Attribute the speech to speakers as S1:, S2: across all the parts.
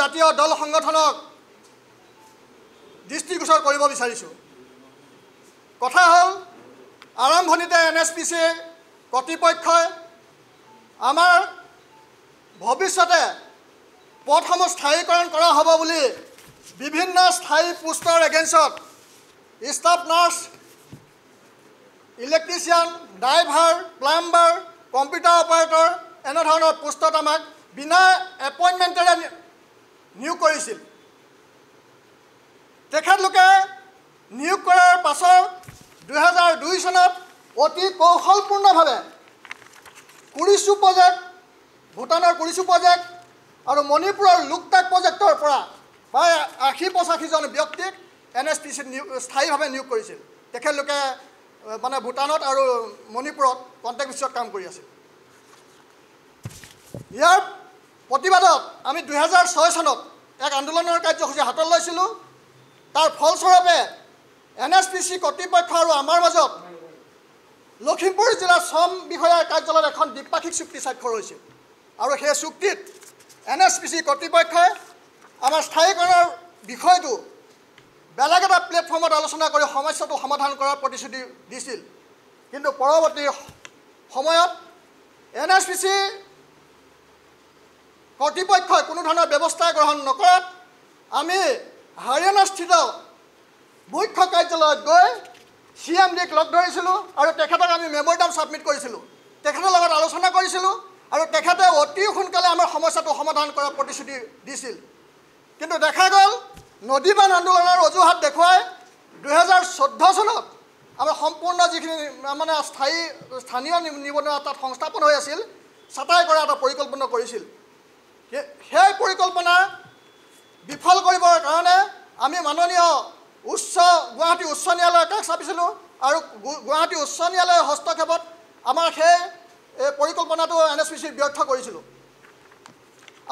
S1: জাতীয় দল সংগঠনক দৃষ্টিগোচৰ কৰিব বিচাৰিছোঁ। কথা হ'ল আৰম্ভণিতে NSPC কৰ্তৃপক্ষই আমাৰ ভৱিষ্যতে পদসমূহ স্থায়ীকৰণ কৰা হ'ব বুলি বিভিন্ন স্থায়ী পোষ্টৰ এগেইনষ্টত staff nurse, electrician, driver, plumber, computer operator এনেধৰণৰ পোষ্টত আমাক বিনা এপইণ্টমেণ্টেৰে নিয়োগ কৰিছিল। তেখেতলোকে নিয়োগ কৰাৰ পাছত 2002 চনত অতি কৌশলপূৰ্ণভাৱে কুৰিচু প্ৰজেক্ট, ভূটানৰ কুৰিচু প্ৰজেক্ট আৰু মণিপুৰৰ লোকটাক প্ৰজেক্টৰ পৰা প্ৰায় 80-85জন ব্যক্তিক NSPC স্থায়ীভাৱে নিয়োগ কৰিছিল। তেখেতলোকে মানে ভূটানত আৰু মণিপুৰত কণ্টেক্ট বেচিছত কাম কৰি আছিল। ইয়াৰ প্ৰতিবাদত আমি 2006 চনত এক আন্দোলনৰ কাৰ্যসূচী হাতত লৈছিলোঁ। তাৰ ফলস্বৰূপে NSPC কৰ্তৃপক্ষ আৰু আমাৰ মাজত লখিমপুৰ জিলাৰ শ্ৰম বিষয়াৰ কাৰ্যালয়ত এখন দ্বিপাক্ষিক চুক্তি স্বাক্ষৰ হৈছিল আৰু সেই চুক্তিত NSPC কৰ্তৃপক্ষই আমাৰ স্থায়ীকৰণৰ বিষয়টো বেলেগ এটা প্লেটফৰ্মত আলোচনা কৰি সমস্যাটো সমাধান কৰাৰ প্ৰতিশ্ৰুতি দিছিল। কিন্তু পৰৱৰ্তী সময়ত NSPC কৰ্তৃপক্ষই কোনো ধৰণৰ ব্যৱস্থা গ্ৰহণ নকৰাত আমি হাৰিয়ানাস্থিত মুখ্য কাৰ্যালয়ত গৈ CMDক লগ ধৰিছিলোঁ আৰু তেখেতক আমি মেম'ৰেণ্ডাম ছাবমিট কৰিছিলোঁ। তেখেতৰ লগত আলোচনা কৰিছিলোঁ আৰু তেখেতে অতি সোনকালে আমাৰ সমস্যাটো সমাধান কৰাৰ প্ৰতিশ্ৰুতি দিছিল। কিন্তু দেখা গ'ল নদীবান আন্দোলনৰ অজুহাত দেখুৱাই 2014 চনত আমাৰ সম্পূৰ্ণ যিখিনি মানে স্থানীয় নিবনুৱা তাত সংস্থাপন হৈ আছিল, ছাঁটাই কৰা এটা পৰিকল্পনা কৰিছিল। সেই পৰিকল্পনা বিফল কৰিবৰ কাৰণে আমি মাননীয় গুৱাহাটী উচ্চ ন্যায়ালয়ৰ কাষ চাপিছিলোঁ আৰু গুৱাহাটী উচ্চ ন্যায়ালয়ৰ হস্তক্ষেপত আমাৰ সেই পৰিকল্পনাটো NSPC ব্যৰ্থ কৰিছিলোঁ।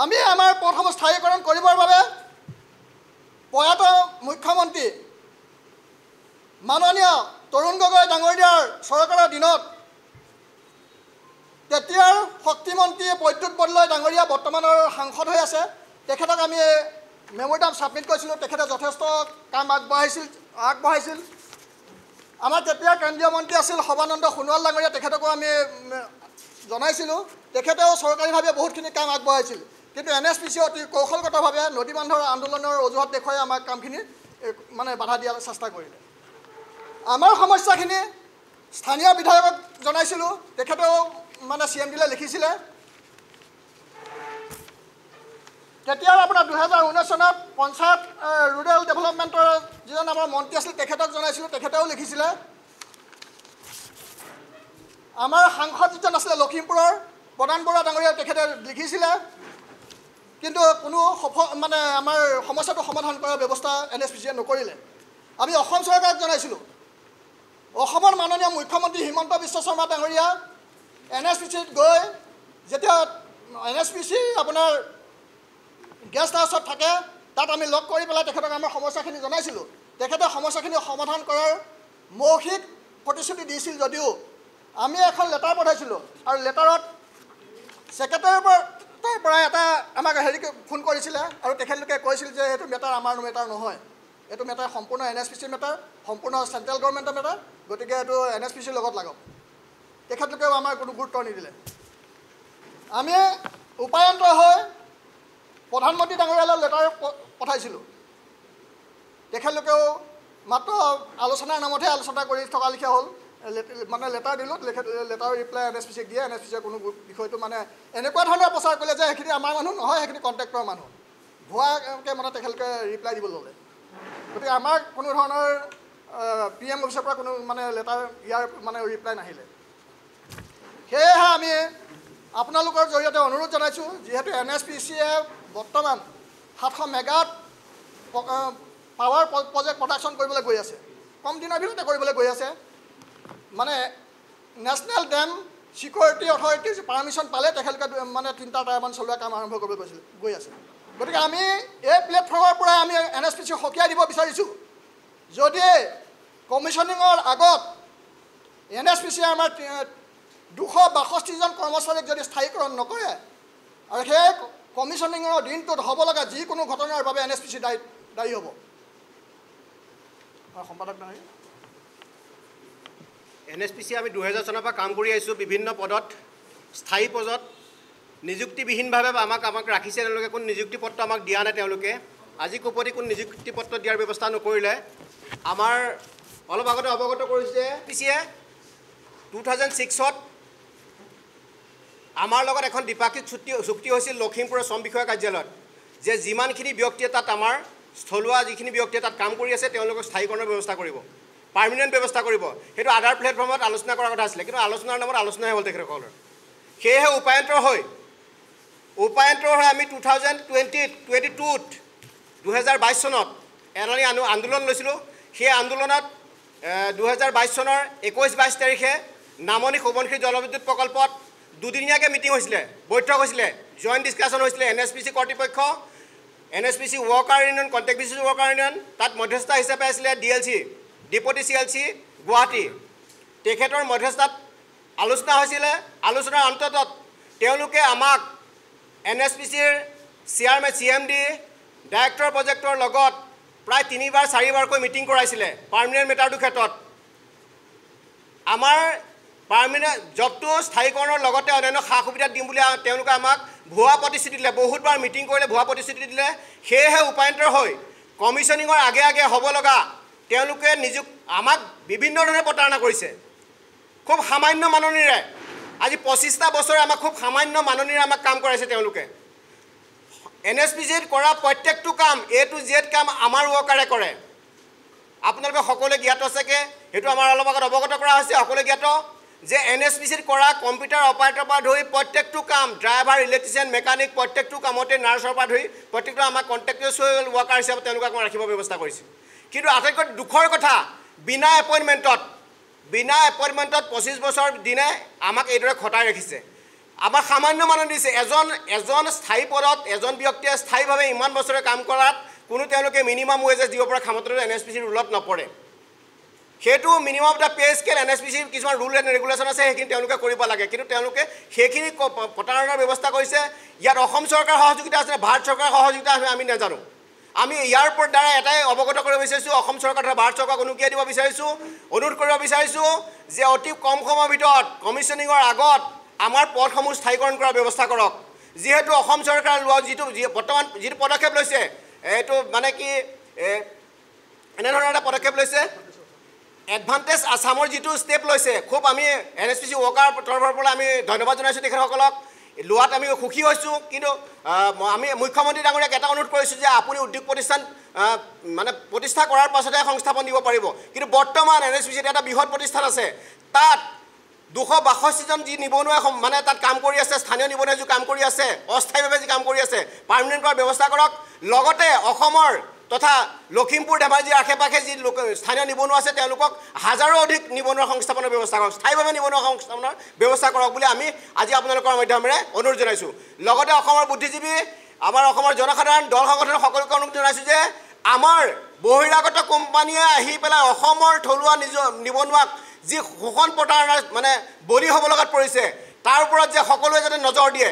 S1: আমি আমাৰ পদসমূহ স্থায়ীকৰণ কৰিবৰ বাবে প্ৰয়াত মুখ্যমন্ত্ৰী মাননীয় তৰুণ গগৈ ডাঙৰীয়াৰ চৰকাৰৰ দিনত তেতিয়াৰ শক্তিমন্ত্ৰী প্ৰদ্যুৎ বৰদলৈ ডাঙৰীয়া বৰ্তমানৰ সাংসদ হৈ আছে, তেখেতক আমি মেম'ৰেণ্ডাম ছাবমিট কৰিছিলোঁ। তেখেতে যথেষ্ট কাম আগবঢ়াইছিল। আমাৰ তেতিয়া কেন্দ্ৰীয় মন্ত্ৰী আছিল সৰ্বানন্দ সোণোৱাল ডাঙৰীয়া, তেখেতকো আমি জনাইছিলোঁ। তেখেতেও চৰকাৰীভাৱে বহুতখিনি কাম আগবঢ়াইছিল। কিন্তু NSPC অতি কৌশলগতভাৱে নদী বান্ধৰ আন্দোলনৰ অজুহাত দেখুৱাই আমাৰ কামখিনি মানে বাধা দিয়াৰ চেষ্টা কৰিলে। আমাৰ সমস্যাখিনি স্থানীয় বিধায়কক জনাইছিলোঁ, তেখেতেও মানে CMDলৈ লিখিছিলে। তেতিয়াও আপোনাৰ 2019 চনত পঞ্চায়ত ৰুৰেল ডেভেলপমেণ্টৰ যিজন আমাৰ মন্ত্ৰী আছিল তেখেতক জনাইছিলোঁ, তেখেতেও লিখিছিলে। আমাৰ সাংসদ যিজন আছিলে লখিমপুৰৰ প্ৰধান বৰুৱা ডাঙৰীয়া, তেখেতে লিখিছিলে। কিন্তু কোনো মানে আমাৰ সমস্যাটো সমাধান কৰাৰ ব্যৱস্থা NSPCয়ে নকৰিলে। আমি অসম চৰকাৰক জনাইছিলোঁ। অসমৰ মাননীয় মুখ্যমন্ত্ৰী হিমন্ত বিশ্ব শৰ্মা ডাঙৰীয়া NSPCত গৈ যেতিয়া NSPC আপোনাৰ গেষ্ট হাউচত থাকে, তাত আমি লগ কৰি পেলাই তেখেতক আমাৰ সমস্যাখিনি জনাইছিলোঁ। তেখেতে সমস্যাখিনি সমাধান কৰাৰ মৌখিক প্ৰতিশ্ৰুতি দিছিল যদিও আমি এখন লেটাৰ পঠাইছিলোঁ আৰু লেটাৰত ছেক্ৰেটাৰীৰ পৰা এটা আমাক ফোন কৰিছিলে আৰু তেখেতলোকে কৈছিল যে এইটো মেটাৰ আমাৰ মেটাৰ নহয়, এইটো মেটাৰ সম্পূৰ্ণ NSPC মেটাৰ, সম্পূৰ্ণ চেণ্ট্ৰেল গভৰ্ণমেণ্টৰ মেটাৰ, গতিকে এইটো NSPCৰ লগত লাগক। তেখেতলোকেও আমাৰ কোনো গুৰুত্ব নিদিলে। আমি উপায়ন্ত হৈ প্ৰধানমন্ত্ৰী ডাঙৰীয়ালৈ লেটাৰ পঠাইছিলোঁ। তেখেতলোকেও মাত্ৰ আলোচনাৰ নামতহে আলোচনা কৰি থকা লিখীয়া হ'ল। মানে লেটাৰ দিলোঁ, লেটাৰৰ ৰিপ্লাই NSPCক দিয়ে। NSPCয়ে কোনো বিষয়টো মানে এনেকুৱা ধৰণৰ প্ৰচাৰ কৰিলে যে সেইখিনি আমাৰ মানুহ নহয়, সেইখিনি কণ্ট্ৰেক্টৰ মানুহ, ভুৱাকৈ মানে তেখেতলোকে ৰিপ্লাই দিব ল'লে। গতিকে আমাৰ কোনো ধৰণৰ PM অফিচৰ পৰা কোনো মানে লেটাৰ ইয়াৰ মানে ৰিপ্লাই নাহিলে। সেয়েহে আমি আপোনালোকৰ জৰিয়তে অনুৰোধ জনাইছোঁ, যিহেতু NSPCয়ে বৰ্তমান 700 মেগাৱাট পাৱাৰ প্ৰজেক্ট প্ৰডাকশ্যন কৰিবলৈ গৈ আছে, কম দিনৰ ভিতৰতে কৰিবলৈ গৈ আছে। মানে নেশ্যনেল ডেম ছিকিউৰিটি অথৰিটিৰ পাৰ্মিশ্যন পালে তেখেতলোকে মানে 3টা টাৰবাইন চলোৱা কাম আৰম্ভ কৰিব গৈ আছে। গতিকে আমি এই প্লেটফৰ্মৰ পৰাই আমি NSPCক সকীয়াই দিব বিচাৰিছোঁ, যদি কমিশ্যনিঙৰ আগত NSPCয়ে আমাৰ 262জন কৰ্মচাৰীক যদি স্থায়ীকৰণ নকৰে আৰু সেই কমিশ্যনিঙৰ দিনটোত হ'ব লগা যিকোনো ঘটনাৰ বাবে NSPC দায়ী হ'ব। সম্পাদক ডাঙৰীয়া,
S2: NSPC আমি 2000 চনৰ পৰা কাম কৰি আহিছোঁ বিভিন্ন পদত, স্থায়ী পদত নিযুক্তিবিহীনভাৱে আমাক ৰাখিছে তেওঁলোকে। কোনো নিযুক্তি পত্ৰ আমাক দিয়া নাই তেওঁলোকে। আজি কোপতি কোনো নিযুক্তি পত্ৰ দিয়াৰ ব্যৱস্থা নকৰিলে। আমাৰ অলপ আগতে অৱগত কৰিছে NSPCয়ে 2006ত আমাৰ লগত এখন দ্বিপাক্ষিক চুক্তি হৈছিল লখিমপুৰৰ শ্ৰম বিষয়া কাৰ্যালয়ত, যে যিমানখিনি ব্যক্তিয়ে তাত আমাৰ স্থলুৱা যিখিনি ব্যক্তিয়ে তাত কাম কৰি আছে তেওঁলোকক স্থায়ীকৰণৰ ব্যৱস্থা কৰিব, পাৰ্মানেণ্ট ব্যৱস্থা কৰিব। সেইটো আধাৰ প্লেটফৰ্মত আলোচনা কৰাৰ কথা আছিলে, কিন্তু আলোচনাৰ নামত আলোচনাহে হ'ল তেখেতসকলৰ। সেয়েহে উপায়ন্তৰ হৈ আমি 2022 চনত এলানি আন্দোলন লৈছিলোঁ। সেই আন্দোলনত 2022 চনৰ 21-22 তাৰিখে নামনি সোৱণশিৰি জলবিদ্যুৎ প্ৰকল্পত দুদিনীয়াকৈ মিটিং হৈছিলে, বৈঠক হৈছিলে, জইণ্ট ডিছকাশ্যন হৈছিলে। NSPC কৰ্তৃপক্ষ, NSPC worker union, contact basis worker union, তাত মধ্যস্থতা হিচাপে আছিলে DLC, ডিপুটি CLC গুৱাহাটী। তেখেতৰ মধ্যস্থতাত আলোচনা হৈছিলে। আলোচনাৰ অন্তত তেওঁলোকে আমাক NSPCৰ চেয়াৰমেন CMD ডাইৰেক্টৰ প্ৰজেক্টৰ লগত প্ৰায় 3-4বাৰকৈ মিটিং কৰাইছিলে পাৰ্মানেণ্ট মেটাৰটোৰ ক্ষেত্ৰত। আমাৰ পাৰ্মানেণ্ট জবটো স্থায়ীকৰণৰ লগতে অন্যান্য সা সুবিধা দিম বুলি তেওঁলোকে আমাক ভুৱা প্ৰতিশ্ৰুতি দিলে। বহুতবাৰ মিটিং কৰিলে, ভুৱা প্ৰতিশ্ৰুতি দিলে। সেয়েহে উপায়ন্তৰ হৈ কমিশ্যনিঙৰ আগে আগে হ'ব লগা তেওঁলোকে আমাক বিভিন্ন ধৰণে প্ৰতাৰণা কৰিছে। খুব সামান্য মাননিৰে আজি 25টা বছৰে আমাক খুব সামান্য মাননিৰে আমাক কাম কৰাইছে তেওঁলোকে। NSPCত কৰা প্ৰত্যেকটো কাম A to Z কাম আমাৰ ৱৰ্কাৰে কৰে। আপোনালোকে সকলোৱে জ্ঞাত চাগে, সেইটো আমাৰ অলপ আগত অৱগত কৰা হৈছে। সকলোৱে জ্ঞাত যে NSPCত কৰা কম্পিউটাৰ অপাৰেটৰৰ পৰা ধৰি প্ৰত্যেকটো কাম, ড্ৰাইভাৰ, ইলেক্ট্ৰিচিয়ান, মেকানিক প্ৰত্যেকটো কামতে নাৰ্ছৰ পৰা ধৰি প্ৰত্যেকটো আমাক কণ্ট্ৰেক্টচুৱেল ৱৰ্কাৰ হিচাপে তেওঁলোকে আমাক ৰাখিবৰ ব্যৱস্থা কৰিছে। কিন্তু আটাইতকৈ দুখৰ কথা, বিনা এপইণ্টমেণ্টত 25 বছৰ দিনে আমাক এইদৰে খটাই ৰাখিছে। আমাক সামান্য মাননি দিছে। এজন স্থায়ী পদত এজন ব্যক্তিয়ে স্থায়ীভাৱে ইমান বছৰে কাম কৰাত কোনো তেওঁলোকে মিনিমাম ৱেজেছ দিব পৰা ক্ষমতাটো NSPCৰ ৰুলত নপৰে। সেইটো মিনিমাম এটা পে স্কেল NSPCৰ কিছুমান ৰুল এণ্ড ৰেগুলেশ্যন আছে, সেইখিনি তেওঁলোকে কৰিব লাগে। কিন্তু তেওঁলোকে সেইখিনি প্ৰতাৰণাৰ ব্যৱস্থা কৰিছে। ইয়াত অসম চৰকাৰৰ সহযোগিতা আছে, ভাৰত চৰকাৰৰ সহযোগিতা আমি নাজানো। আমি ইয়াৰ ওপৰত দ্বাৰা এটাই অৱগত কৰিব বিচাৰিছোঁ, অসম চৰকাৰ তথা ভাৰত চৰকাৰক অনুজ্ঞা দিব বিচাৰিছোঁ, অনুৰোধ কৰিব বিচাৰিছোঁ যে অতি কম সময়ৰ ভিতৰত কমিশ্যনিঙৰ আগত আমাৰ পদসমূহ স্থায়ীকৰণ কৰাৰ ব্যৱস্থা কৰক। যিহেতু অসম চৰকাৰে লোৱা বৰ্তমান যিটো পদক্ষেপ লৈছে, এইটো মানে কি এনেধৰণৰ এটা পদক্ষেপ লৈছে, এডভান্টেজ আছামৰ যিটো ষ্টেপ লৈছে, খুব আমি NSPC ৱৰ্কাৰ তৰফৰ পৰা আমি ধন্যবাদ জনাইছোঁ তেখেতসকলক। লোৱাত আমি সুখী হৈছোঁ। কিন্তু আমি মুখ্যমন্ত্ৰী ডাঙৰীয়াক এটা অনুৰোধ কৰিছোঁ যে আপুনি উদ্যোগ প্ৰতিষ্ঠান মানে প্ৰতিষ্ঠা কৰাৰ পাছতহে সংস্থাপন দিব পাৰিব। কিন্তু বৰ্তমান NSPCত এটা বৃহৎ প্ৰতিষ্ঠান আছে, তাত 262জন যি নিবনুৱা মানে তাত কাম কৰি আছে, স্থানীয় নিবনুৱা যি কাম কৰি আছে, অস্থায়ীভাৱে যি কাম কৰি আছে, পাৰ্মানেণ্ট কৰাৰ ব্যৱস্থা কৰক। লগতে অসমৰ তথা লখিমপুৰ ধেমাজিৰ আশে পাশে যি স্থানীয় নিবনুৱা আছে তেওঁলোকক হাজাৰো অধিক নিবনুৱা সংস্থাপনৰ ব্যৱস্থা কৰক, স্থায়ীভাৱে নিবনুৱা সংস্থাপনৰ ব্যৱস্থা কৰক বুলি আমি আজি আপোনালোকৰ মাধ্যমেৰে অনুৰোধ জনাইছোঁ। লগতে অসমৰ বুদ্ধিজীৱী, আমাৰ অসমৰ জনসাধাৰণ, দল সংগঠনৰ সকলোকে অনুৰোধ জনাইছোঁ যে আমাৰ বহিৰাগত কোম্পানীয়ে আহি পেলাই অসমৰ থলুৱা নিবনুৱাক যি শোষণ প্ৰতাৰণাৰ মানে বলি হ'ব লগাত পৰিছে, তাৰ ওপৰত যে সকলোৱে যাতে নজৰ দিয়ে।